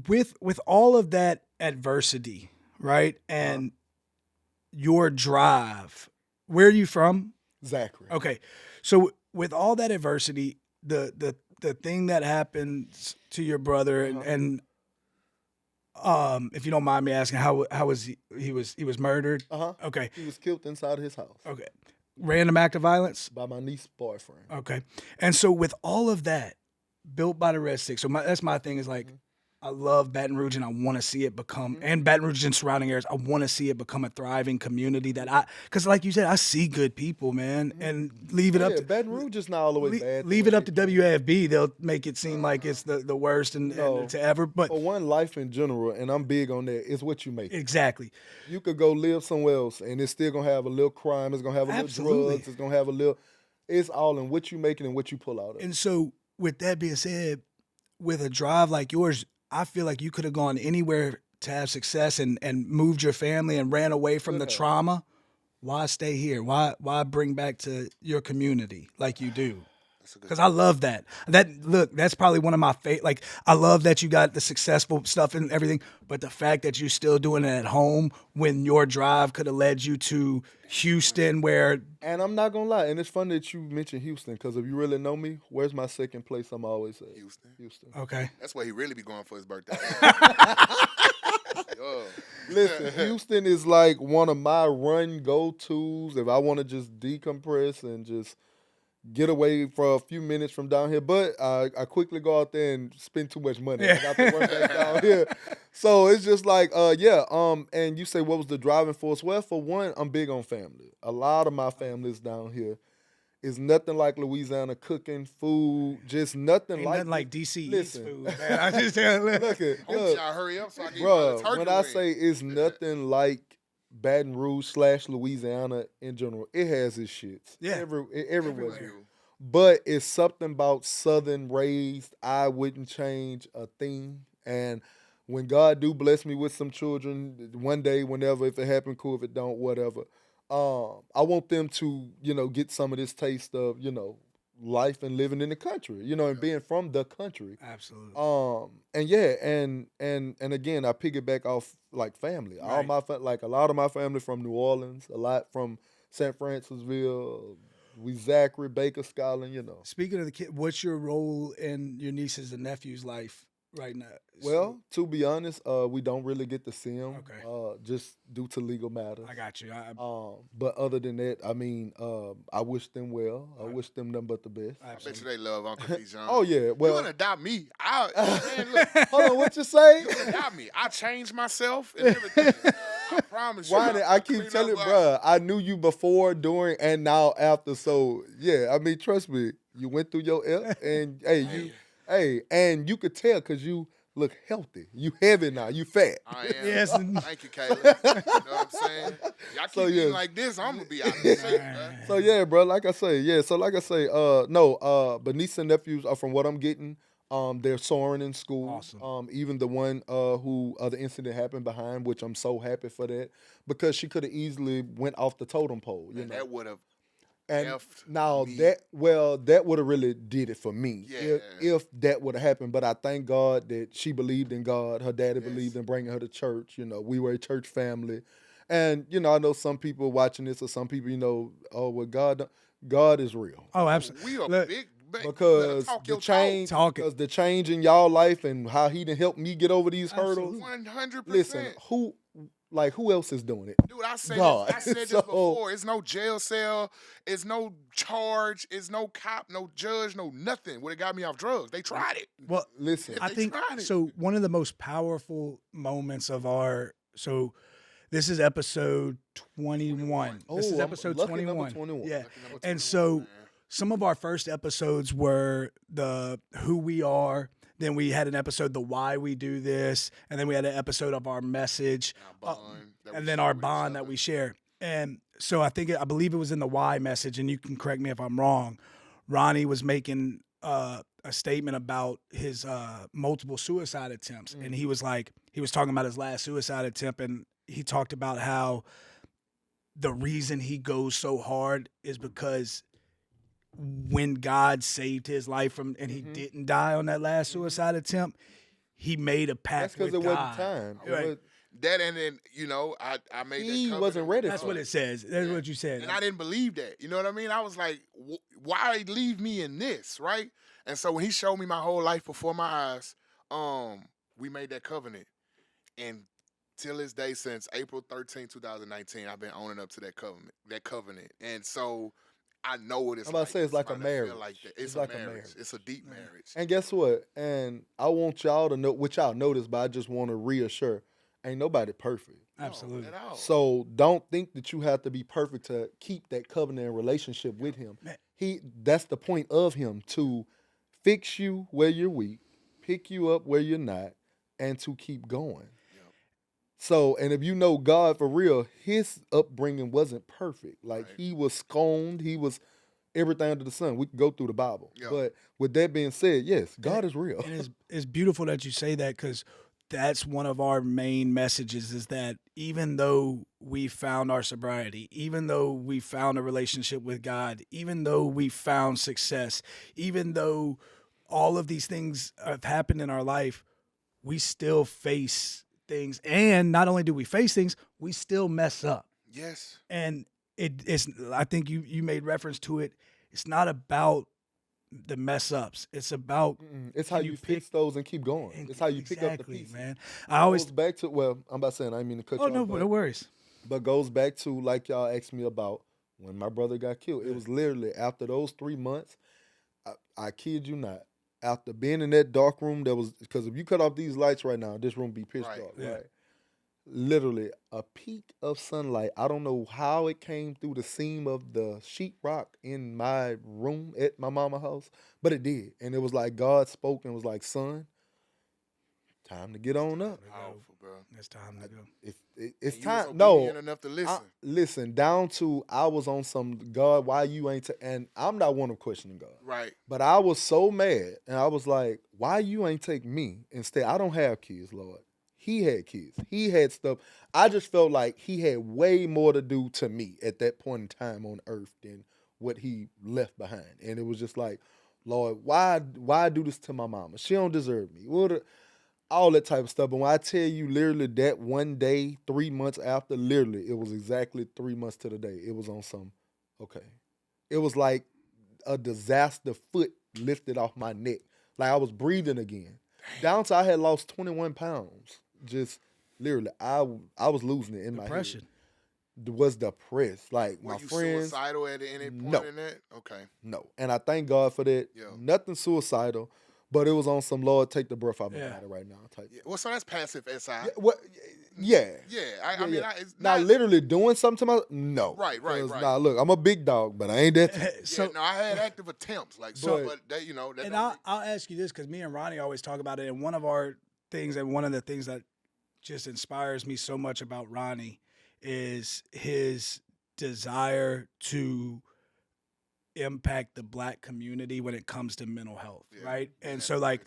with all of that adversity, right, and your drive, where are you from? Zachary. Okay, so with all that adversity, the thing that happens to your brother, and if you don't mind me asking, how was he was murdered? Okay. He was killed inside his house. Okay. Random act of violence? By my niece's boyfriend. Okay. And so with all of that, built by the Red Six, so that's my thing is like, I love Baton Rouge, and I want to see it become, and Baton Rouge and surrounding areas, I want to see it become a thriving community because like you said, I see good people, man, and leave it up to Baton Rouge is not all the way bad. Leave it up to WAFB, they'll make it seem like it's the worst and to ever. But for one, life in general, and I'm big on that, is what you make. Exactly. You could go live somewhere else, and it's still gonna have a little crime. It's gonna have a little drugs. It's gonna have a little. It's all in what you making and what you pull out of. And so, with that being said, with a drive like yours, I feel like you could have gone anywhere to have success and moved your family and ran away from the trauma. Why stay here? Why bring back to your community like you do? Because I love that. That's probably one of my favorite. Like, I love that you got the successful stuff and everything, but the fact that you're still doing it at home when your drive could have led you to Houston, where. And I'm not gonna lie, and it's funny that you mentioned Houston, because if you really know me, where's my second place? I'm always at Houston. Okay. That's where he really be going for his birthday. Listen, Houston is like one of my run go-tos if I want to just decompress and just get away for a few minutes from down here. But I quickly go out there and spend too much money. I got to run back down here. So it's just like, and you say, what was the driving force? Well, for one, I'm big on family. A lot of my family's down here. It's nothing like Louisiana cooking, food, just nothing like nothing like DC Listen. East food, man. I just look. Y'all hurry up so I can Bro, get my turkey when I wing. say it's nothing like Baton Rouge / Louisiana in general, it has its shits. Yeah. Everywhere. But it's something about Southern raised. I wouldn't change a thing. And when God do bless me with some children, one day, whenever, if it happen, cool. If it don't, whatever. I want them to, get some of this taste of, life and living in the country, and being from the country. Absolutely. And again, I piggyback off like family. Right. All my like a lot of my family from New Orleans, a lot from St. Francisville, Zachary, Baker, Scotland. Speaking of the kid, what's your role in your nieces and nephews' life right now? Well, to be honest, we don't really get to see them, Okay. just due to legal matters. I got you. But other than that, I mean, I wish them well. I wish them nothing but the best. I bet you they love Uncle Dijon. Oh yeah, well, you gonna adopt me? Man, look, hold on, what you say? you gonna adopt me? I changed myself and everything. I promise you. Ronnie, I keep telling, bruh, I knew you before, during, and now after. So yeah, I mean, trust me, you went through your F, and and you could tell because you look healthy. You heavy now. You fat. I am. Yes. Thank you, Caleb. You know what I'm saying? Y'all keep eating like this, I'm gonna be out of shape, man. So yeah, bro. Like I say, but niece and nephews are from what I'm getting. They're soaring in school. Awesome. Even the one who the incident happened behind, which I'm so happy for that because she could have easily went off the totem pole. And that would have. And now that would have really did it for me if that would have happened. But I thank God that she believed in God. Her daddy believed in bringing her to church. We were a church family, and I know some people watching this or some people, oh well, God is real. Oh, absolutely. We are big. Because the change in y'all life and how he done helped me get over these hurdles. 100%. Listen, who else is doing it? Dude, I said God. this before. It's no jail cell. It's no charge. It's no cop, no judge, no nothing. Would have got me off drugs. They tried it. Well, listen, I think so. One of the most powerful moments of this is episode 21. Oh, this is episode 21. 21. Yeah, and so some of our first episodes were the who we are. Then we had an episode, the why we do this, and then we had an episode of our message, and then our bond that we share. And so I believe it was in the why message, and you can correct me if I'm wrong. Ronnie was making a statement about his multiple suicide attempts, and he was talking about his last suicide attempt, and he talked about how the reason he goes so hard is because when God saved his life and he didn't die on that last suicide attempt, he made a pact with God. That's because it wasn't time. Right. That and then, I made that he wasn't ready. That's what it says. That's what you said. And I didn't believe that. You know what I mean? I was like, why leave me in this, right? And so when he showed me my whole life before my eyes, we made that covenant. And till this day, since April 13, 2019, I've been owning up to that covenant. And so I know what it's like. I'm about to say it's like a marriage. It's like a marriage. It's a deep marriage. And guess what? And I want y'all to know, which y'all know this, but I just want to reassure, ain't nobody perfect. Absolutely. At all. So don't think that you have to be perfect to keep that covenant relationship with him. That's the point of him, to fix you where you're weak, pick you up where you're not, and to keep going. So, and if you know God for real, his upbringing wasn't perfect. He was scorned. He was everything under the sun. We can go through the Bible. Yeah. But with that being said, yes, God is real. And it's beautiful that you say that, because that's one of our main messages, is that even though we found our sobriety, even though we found a relationship with God, even though we found success, even though all of these things have happened in our life, we still face things. And not only do we face things, we still mess up. Yes. And it's, I think you made reference to it. It's not about the mess ups. It's about It's how you fix those and keep going. It's how you pick up the pieces. Man. I always goes back to I'm about saying I didn't mean to cut you off. No worries. But goes back to like y'all asked me about when my brother got killed. It was literally after those 3 months. I kid you not. After being in that dark room, because if you cut off these lights right now, this room be pitch dark, right? Literally a peak of sunlight. I don't know how it came through the seam of the sheetrock in my room at my mama's house, but it did. And it was like God spoke and was like, son, time to get on up. Powerful, bro. It's time to go. It's time. No, enough to listen. Listen, down to I was on some God, why you ain't and I'm not one of questioning God. Right. But I was so mad and I was like, why you ain't take me instead? I don't have kids, Lord. He had kids. He had stuff. I just felt like he had way more to do to me at that point in time on earth than what he left behind. And it was just like, Lord, why do this to my mama? She don't deserve me. All that type of stuff. But when I tell you literally that one day, 3 months after, literally, it was exactly 3 months to the day. It was on some, okay. It was like a disaster foot lifted off my neck. Like I was breathing again. Down to I had lost 21 pounds. Just literally, I was losing it in Depression. my head. Was depressed. Like Were my you friends. suicidal at any point in that? Okay. No. And I thank God for that. Yeah. Nothing suicidal. But it was on some Lord take the breath out of my body right now type. Yeah. Well, so that's passive SI. Yeah. I mean, it's not literally doing something to my no. Right. Nah, look, I'm a big dog, but I ain't that. No, I had active attempts, like but that, That and I'll ask you this because me and Ronnie always talk about it, and one of our things, and one of the things that just inspires me so much about Ronnie is his desire to impact the Black community when it comes to mental health, right? And so, like,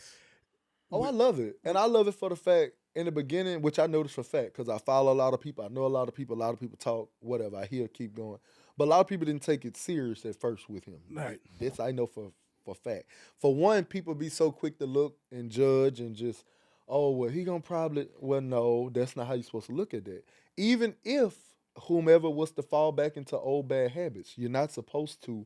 I love it, and I love it for the fact in the beginning, which I noticed for fact because I follow a lot of people, I know a lot of people talk, whatever. I hear, keep going, but a lot of people didn't take it serious at first with him. Right. This I know for fact. For one, people be so quick to look and judge and just, oh, well, he gonna probably, well, no, that's not how you're supposed to look at that. Even if whomever was to fall back into old bad habits, you're not supposed to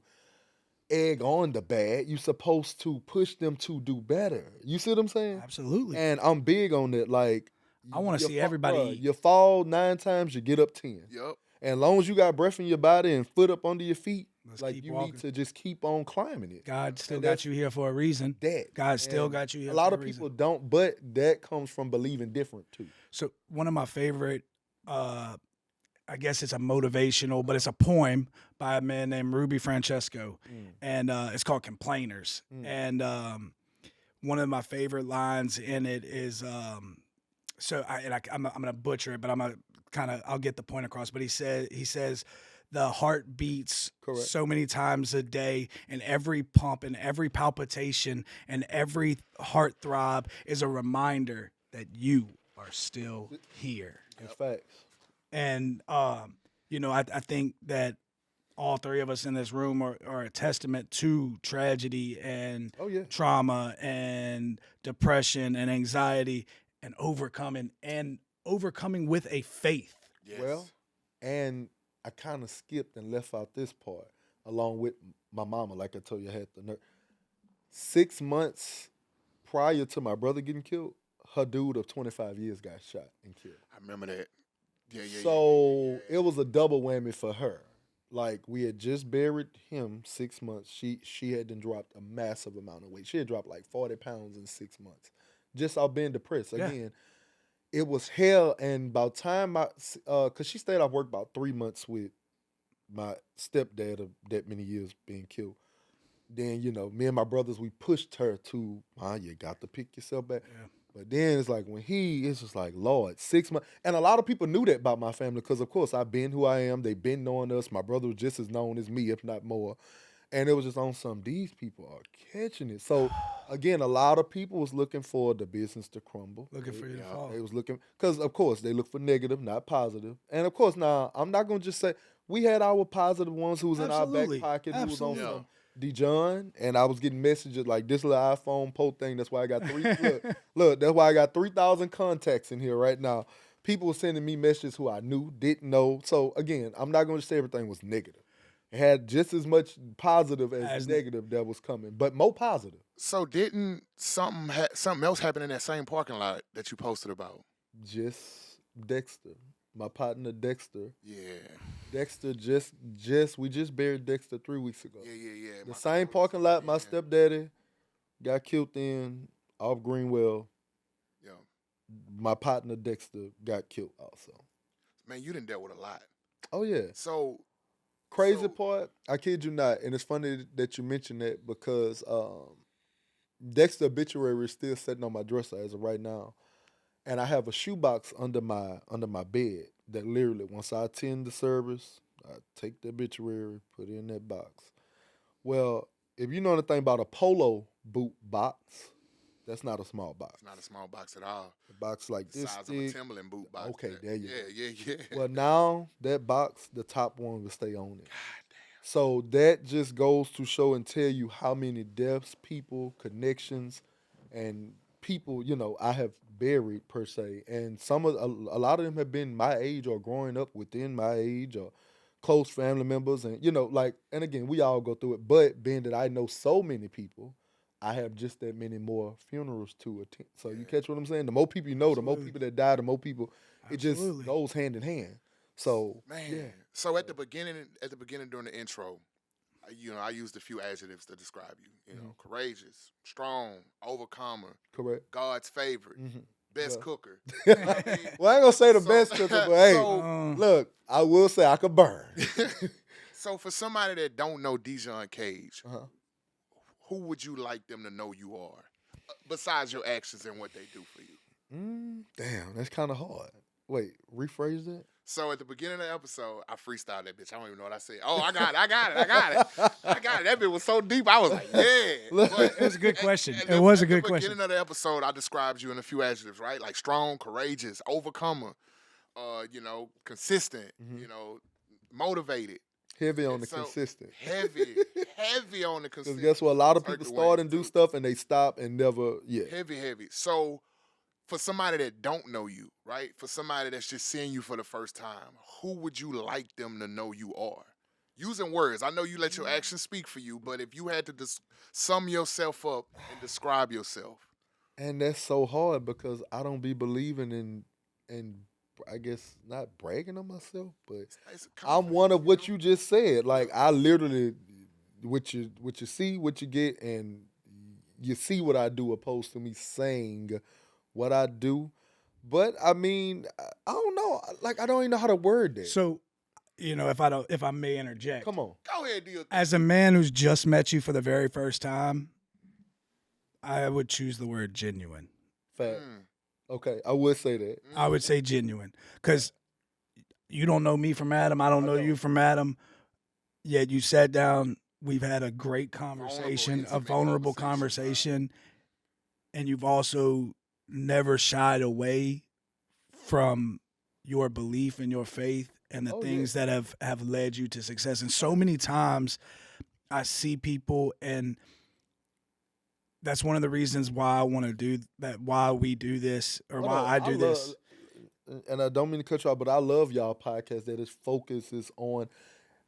egg on the bad. You're supposed to push them to do better. You see what I'm saying? Absolutely. And I'm big on that. Like, I want to see everybody. You fall 9 times, you get up 10. Yep. And as long as you got breath in your body and foot up under your feet, like you need to just keep on climbing it. God still got you here for a reason. God still got you here. A lot of people don't, but that comes from believing different too. So one of my favorite, I guess it's a motivational, but it's a poem by a man named Ruby Francesco, and it's called "Complainers." And one of my favorite lines in it is, I'm gonna butcher it, but I'll get the point across. But he says. The heart beats so many times a day, and every pump and every palpitation and every heart throb is a reminder that you are still here. That's facts. And, I think that all three of us in this room are a testament to tragedy and trauma and depression and anxiety and overcoming with a faith. Yes. Well, and I kind of skipped and left out this part, along with my mama. Like I told you, I had the nerve. 6 months prior to my brother getting killed, her dude of 25 years got shot and killed. I remember that. So it was a double whammy for her. Like, we had just buried him 6 months. She had then dropped a massive amount of weight. She had dropped like 40 pounds in 6 months. Just out being depressed. Again, it was hell, and by the time because she stayed off work about 3 months with my stepdad of that many years being killed. Then, me and my brothers, we pushed her to, you got to pick yourself back. Yeah. But then it's like it's just like, Lord, 6 months. And a lot of people knew that about my family because, of course, I've been who I am. They've been knowing us. My brother was just as known as me, if not more. And it was just on these people are catching it. So, again, a lot of people was looking for the business to crumble. Looking for you to fall. They was looking, because, of course, they look for negative, not positive. And, of course, now, I'm not going to just say, we had our positive ones who was in our back pocket, who was on some Dijon, and I was getting messages like this little iPhone post thing. That's why I got look, that's why I got 3,000 contacts in here right now. People were sending me messages who I knew, didn't know. So, again, I'm not going to say everything was negative. It had just as much positive as negative that was coming, but more positive. So didn't something else happen in that same parking lot that you posted about? Just Dexter, my partner Dexter. Yeah. Dexter we just buried Dexter 3 weeks ago. Yeah. The same parking lot my stepdaddy got killed in off Greenwell. Yeah. My partner Dexter got killed also. Man, you done dealt with a lot. Oh yeah. So crazy part, I kid you not, and it's funny that you mentioned that because Dexter obituary is still sitting on my dresser as of right now, and I have a shoebox under my bed that literally once I attend the service, I take the obituary, put it in that box. Well, if you know anything about a polo boot box, that's not a small box. It's not a small box at all. A box like the this size thick. of a Timberland boot box. Okay, there you go. Yeah. Well, now that box, the top one will stay on it. God damn. So that just goes to show and tell you how many deaths, people, connections, and people, I have buried per se. And a lot of them have been my age or growing up within my age or close family members. And, and again, we all go through it. But being that I know so many people, I have just that many more funerals to attend. So you catch what I'm saying? The more people you know, the more people that die, the more people, it just goes hand in hand. So, man. Yeah. So at the beginning during the intro, I used a few adjectives to describe you. Courageous, strong, overcomer, correct, God's favorite, best cooker. Well, I ain't gonna say the best cooker, but hey, look, I will say I could burn. So for somebody that don't know Dijon Cage, who would you like them to know you are, besides your actions and what they do for you? Damn, that's kind of hard. Wait, rephrase that? So at the beginning of the episode, I freestyled that bitch. I don't even know what I said. Oh, I got it. That bitch was so deep. I was like, yeah. But it was a good question. It was a good question. At the beginning of the episode, I described you in a few adjectives, right? Like strong, courageous, overcomer, consistent, motivated. Heavy on the consistent. Heavy on the consistent. Because guess what? A lot of people start and do stuff and they stop and never, Heavy. So for somebody that don't know you, right? For somebody that's just seeing you for the first time, who would you like them to know you are? Using words. I know you let your actions speak for you, but if you had to sum yourself up and describe yourself. And that's so hard because I don't be believing in I guess not bragging on myself, but I'm one of what you just said. Like I literally, what you see, what you get, and you see what I do, opposed to me saying what I do. But I mean, I don't know. Like I don't even know how to word that. So, if I may interject, come on, go ahead, deal. As a man who's just met you for the very first time, I would choose the word genuine. Fact. Okay, I would say that. I would say genuine because you don't know me from Adam. I don't know you from Adam. Yet you sat down. We've had a great conversation, a vulnerable conversation, and you've also never shied away from your belief and your faith and the things that have led you to success. And so many times I see people, and that's one of the reasons why I want to do that, why we do this, or I do this. And I don't mean to cut you off, but I love y'all podcast that its focus is on.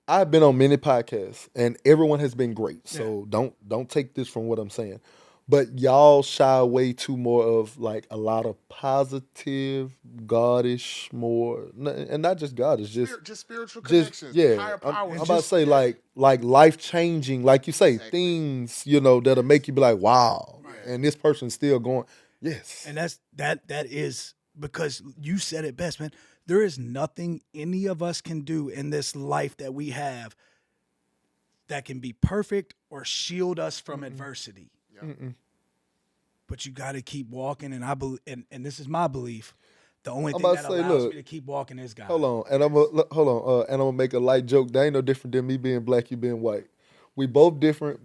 I've been on many podcasts, and everyone has been great. So don't take this from what I'm saying. But y'all shy away to more of like a lot of positive, goddish, more, and not just God, it's just spiritual connections, higher powers. I'm about to say like life changing, like you say, things that'll make you be like, wow, and this person's still going, yes. And that is because you said it best, man. There is nothing any of us can do in this life that we have that can be perfect or shield us from adversity. But you got to keep walking, and I believe, and this is my belief. The only thing that allows me to keep walking is God. Hold on, and I'm gonna make a light joke. That ain't no different than me being black, you being white. We both different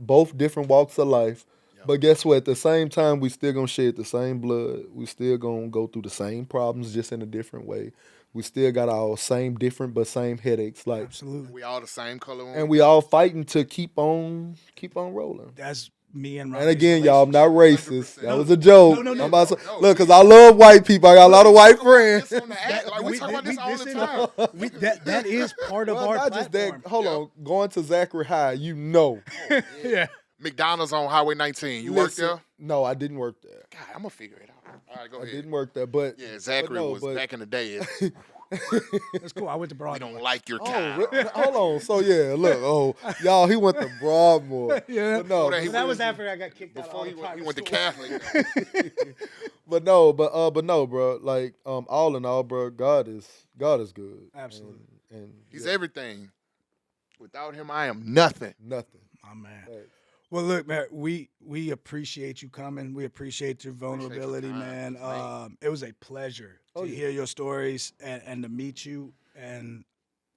walks of life. But guess what? At the same time, we still gonna shed the same blood. We still gonna go through the same problems, just in a different way. We still got our same different but same headaches. Like absolutely, we all the same color, and we all fighting to keep on rolling. That's me and Ronnie. And again, y'all, I'm not racist. That was a joke. No. I'm about to look, because I love white people. I got a lot of white friends. We talk about this all the time. That is part of our not platform. just that. Hold on. Going to Zachary High, you know. Yeah. McDonald's on Highway 19. You worked there? No, I didn't work there. God, I'm going to figure it out. All right, go ahead. I didn't work there, but yeah, Zachary was back in the day. That's cool. I went to Broadmoor. We don't like your kind. Hold on. So yeah, look, y'all, he went to Broadmoor. Yeah. But no, that was after I got kicked out. Before he went to school. Catholic. but no, bro. Like, all in all, bro, God is good. Absolutely. And he's everything. Without him, I am nothing. Nothing. My man. Right. Well, look, man, we appreciate you coming. We appreciate your vulnerability, man. It was a pleasure to hear your stories and to meet you. And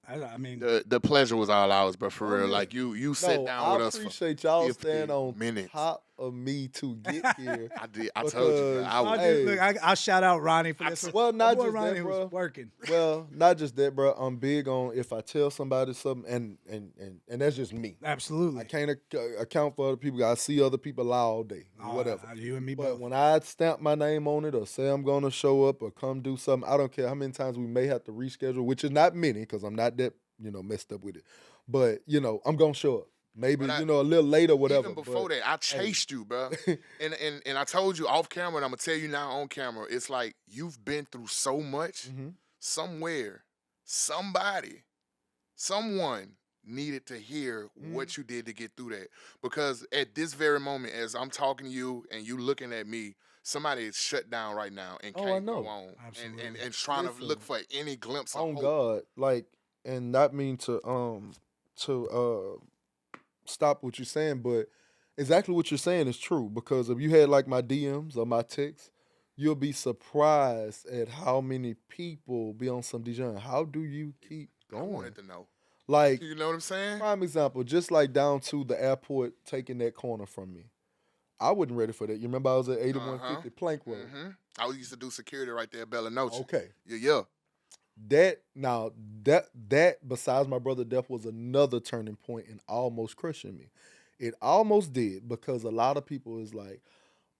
I mean, the pleasure was all ours, but for real, like you sat down with us. I appreciate y'all staying on minutes. top of me to get here. I told you. Look, I'll shout out Ronnie for this. Well, not just Ronnie that, bro. was working. Well, not just that, bro. I'm big on if I tell somebody something, and that's just me. Absolutely. I can't account for other people. I see other people lie all day, whatever. You and me but both. When I stamp my name on it or say I'm going to show up or come do something, I don't care how many times we may have to reschedule, which is not many because I'm not that, messed up with it. But, I'm going to show up. Maybe, a little later, whatever. Even before that, I chased you, bro. and I told you off camera, and I'm going to tell you now on camera, it's like you've been through so much. Somewhere, somebody, someone needed to hear what you did to get through that. Because at this very moment, as I'm talking to you and you looking at me, somebody is shut down right now and can't go on. And trying to look for any glimpse of hope. God, like, and not mean to stop what you're saying, but exactly what you're saying is true. Because if you had like my DMs or my texts, you'll be surprised at how many people be on some Dijon. How do you keep going? I wanted to know. Like, you know what I'm saying? Prime example, just like down to the airport taking that corner from me. I wasn't ready for that. You remember I was at 8150 Plank Road. I used to do security right there at Bella Noche. Okay. Yeah. That besides my brother's death was another turning point and almost crushing me. It almost did because a lot of people is like,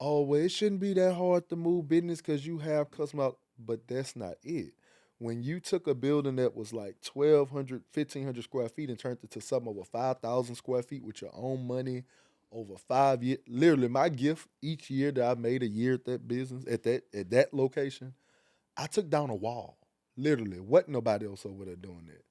oh, well, it shouldn't be that hard to move business because you have customers. But that's not it. When you took a building that was like 1,200, 1,500 square feet and turned it to something over 5,000 square feet with your own money over 5 years, literally my gift each year that I made a year at that business, at that location, I took down a wall. Literally, wasn't nobody else over there doing that.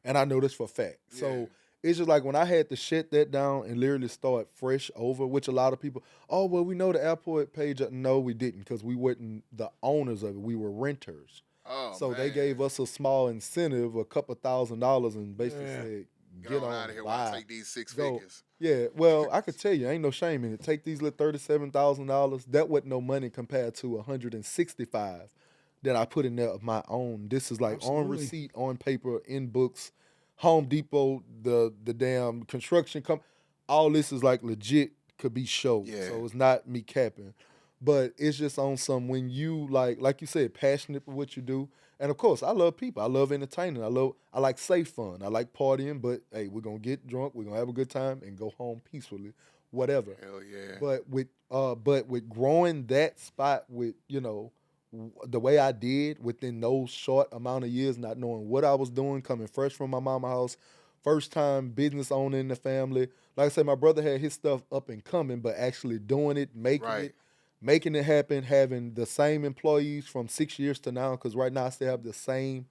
And I know this for a fact. Yeah. So it's just like when I had to shut that down and literally start fresh over, which a lot of people, oh, well, we know the airport page. No, we didn't because we weren't the owners of it. We were renters. Oh, so man. They gave us a small incentive, a couple $1,000s, and basically said, get on out of here while I take these six figures. Yeah, well, I could tell you, ain't no shame in it. Take these little $37,000. That wasn't no money compared to $165,000 that I put in there of my own. This is like on receipt, on paper, in books, Home Depot, the damn construction company. All this is like legit could be showed. Yeah. So it's not me capping. But it's just on some when you like you said, passionate for what you do. And of course, I love people. I love entertaining. I like safe fun. I like partying, but hey, we're gonna get drunk, we're gonna have a good time and go home peacefully. Whatever. Hell yeah. But with growing that spot with, the way I did within those short amount of years, not knowing what I was doing, coming fresh from my mama's house, first time business owner in the family. Like I said, my brother had his stuff up and coming, but actually doing it, making it happen, having the same employees from 6 years to now, because right now I still have the same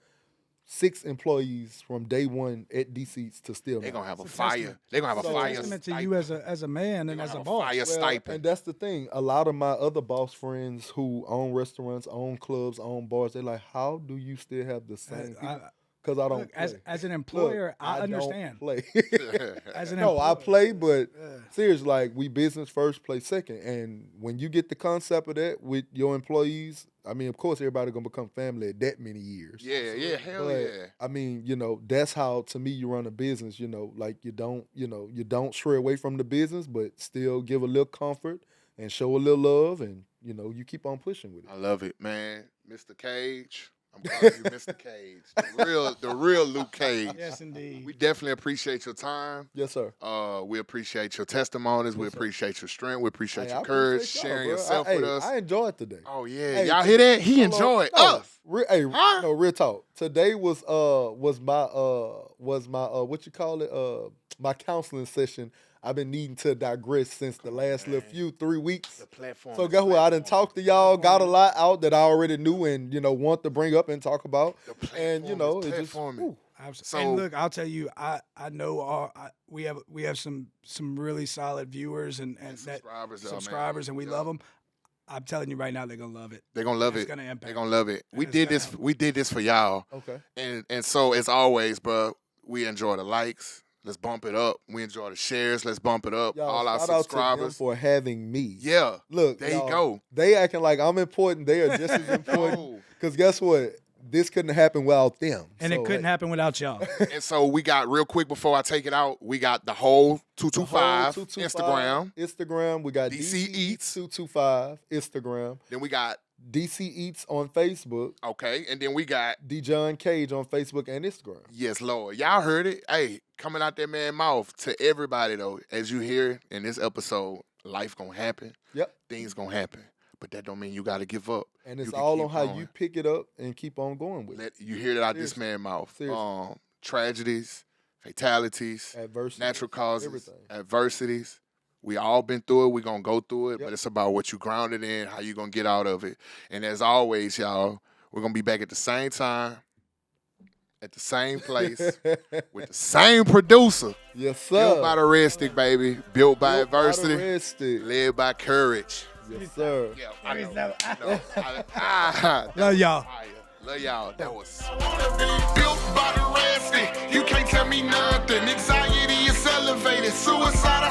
6 employees from day one at DC's to still. They're going to have a fire. They're going to have a fire. Testament to you as a man and as a boss. Fire stipend. And that's the thing. A lot of my other boss friends who own restaurants, own clubs, own bars, they're like, how do you still have the same people? Because I don't play. As an employer, I understand. Don't play. As an no, employer. I play, but seriously, like we business first, play second. And when you get the concept of that with your employees, I mean, of course, everybody gonna become family at that many years. Yeah, hell yeah. I mean, that's how to me you run a business. Like you don't stray away from the business, but still give a little comfort and show a little love, and you keep on pushing with it. I love it, man. Mr. Cage, I'm calling you Mr. Cage. The real Luke Cage. Yes, indeed. We definitely appreciate your time. Yes, sir. We appreciate your testimonies. We appreciate your strength. We appreciate your I courage, appreciate y'all, sharing bro. yourself with us. I enjoyed today. Oh yeah, Hey, y'all hear that? He hold on. enjoyed No, us. No, real talk. Today was my what you call it? My counseling session. I've been needing to digress since the last little 3 weeks. The platform. So guess what? I done talked to y'all, got a lot out that I already knew and want to bring up and talk about. And it just and look, I'll tell you, I know we have some really solid viewers and subscribers, and we love them. I'm telling you right now, they're gonna love it. They're gonna love it. It's gonna impact. They're gonna love it. We did this for y'all. Okay. And so as always, bro, we enjoy the likes. Let's bump it up. We enjoy the shares. Let's bump it up. Y'all, all our shout out to subscribers them for having me. Yeah. Look, there you go. They acting like I'm important. They are just as important. Because guess what? This couldn't happen without them. And it couldn't happen without y'all. And so we got, real quick before I take it out, we got the whole 225 Instagram. We got DC Eats 225 Instagram. Then we got DC Eats on Facebook. Okay. And then we got Dijon Cage on Facebook and Instagram. Yes, Lord. Y'all heard it. Hey, coming out that man's mouth to everybody, though. As you hear in this episode, life gonna happen. Yep. Things gonna happen. But that don't mean you got to give up. And it's all on how you pick it up and keep on going with it. You hear that out this man's mouth. Tragedies, fatalities, adversity, natural causes, everything. Adversities. We all been through it. We going to go through it. But it's about what you grounded in, how you going to get out of it. And as always, y'all, we're going to be back at the same time, at the same place, with the same producer. Yes, sir. Built by the Red Stick, baby. Built by adversity. Led by courage. Yes, sir. Yeah, I know. Love y'all. Love y'all. That was built by the Red Stick. You can't tell me nothing. Anxiety is elevated. Suicide, I